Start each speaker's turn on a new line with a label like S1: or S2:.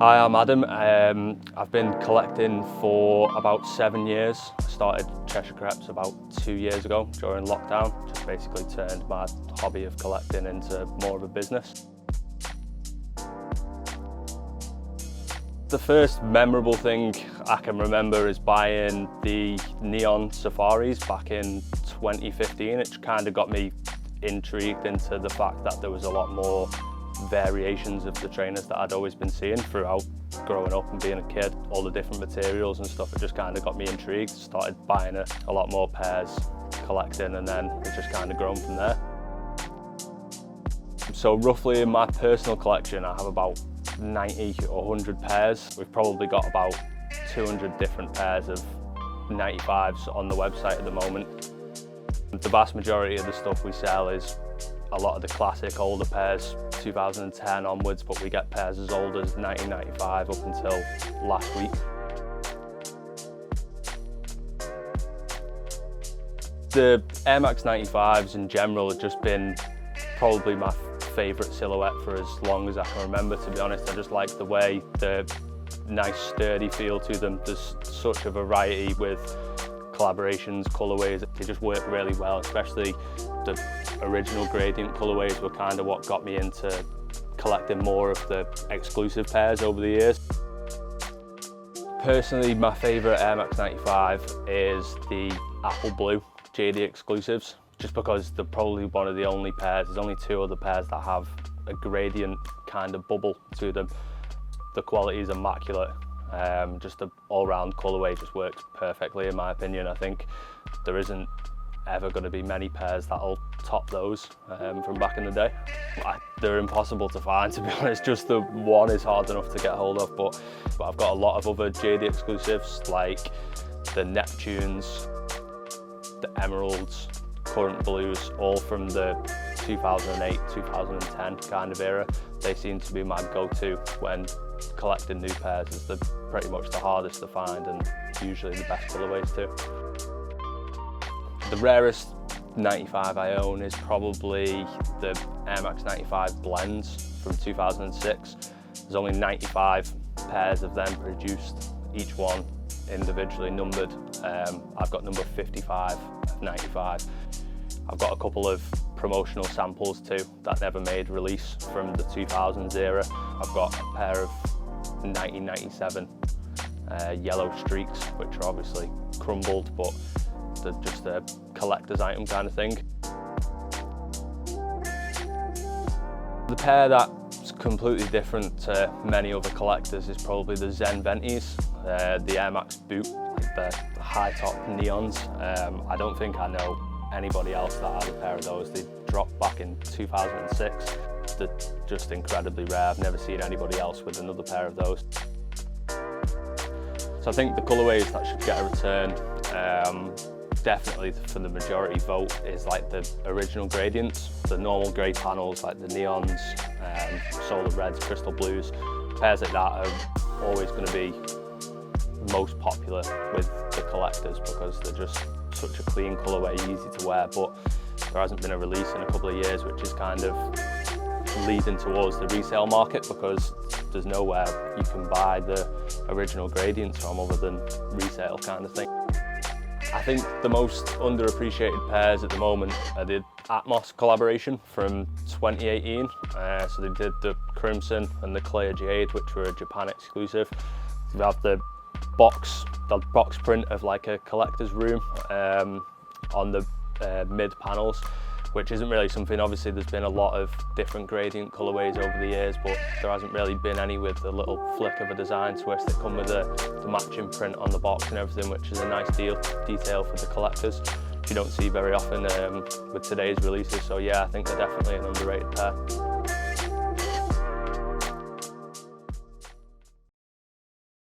S1: Hi, I'm Adam. I've been collecting for about 7 years. I started Cheshire Creps about 2 years ago during lockdown. Just basically turned my hobby of collecting into more of a business. The first memorable thing I can remember is buying the neon safaris back in 2015. It kind of got me intrigued into the fact that there was a lot more variations of the trainers that I'd always been seeing throughout growing up and being a kid. All the different materials and stuff, it just kind of got me intrigued. Started buying a lot more pairs, collecting, and then it just kind of grown from there. So roughly in my personal collection, I have about 90 or 100 pairs. We've probably got about 200 different pairs of 95s on the website at the moment. The vast majority of the stuff we sell is a lot of the classic older pairs, 2010 onwards, but we get pairs as old as 1995 up until last week. The Air Max 95s in general have just been probably my favourite silhouette for as long as I can remember, to be honest. I just like the way, the nice sturdy feel to them. There's such a variety with collaborations, colourways. They just work really well, especially the original gradient colourways were kind of what got me into collecting more of the exclusive pairs over the years. Personally, my favourite Air Max 95 is the Apple Blue JD exclusives, just because they're probably one of the only pairs. There's only 2 other pairs that have a gradient kind of bubble to them. The quality is immaculate. Just the all-round colourway just works perfectly in my opinion. I think there isn't ever going to be many pairs that'll top those from back in the day. They're impossible to find, to be honest. Just the one is hard enough to get hold of, but I've got a lot of other JD exclusives like the Neptunes, the Emeralds, Current Blues, all from the 2008, 2010 kind of era. They seem to be my go-to when collecting new pairs, as they're pretty much the hardest to find and usually the best colourways too. The rarest 95 I own is probably the Air Max 95 blends from 2006. There's only 95 pairs of them produced, each one individually numbered. I've got number 55 of 95. I've got a couple of promotional samples too that never made release from the 2000s era. I've got a pair of 1997 yellow streaks, which are obviously crumbled, but they're just a collector's item kind of thing. The pair that's completely different to many other collectors is probably the Zen Venties, the Air Max boot, the high top neons. I don't think I know anybody else that has a pair of those. They dropped back in 2006. They're just incredibly rare. I've never seen anybody else with another pair of those. So I think the colourways that should get a return, definitely for the majority vote, is like the original gradients, the normal grey panels like the neons, solar reds, crystal blues. Pairs like that are always going to be most popular with the collectors because they're just such a clean colourway, easy to wear, but there hasn't been a release in a couple of years, which is kind of leading towards the resale market because there's nowhere you can buy the original gradients from other than resale kind of thing. I think the most underappreciated pairs at the moment are the Atmos collaboration from 2018. So they did the Crimson and the Clear Jade, which were a Japan exclusive. We have the box print of like a collector's room on the mid panels, which isn't really something. Obviously there's been a lot of different gradient colourways over the years, but there hasn't really been any with a little flick of a design twist that come with the matching print on the box and everything, which is a nice detail for the collectors, which you don't see very often with today's releases. So yeah, I think they're definitely an underrated pair.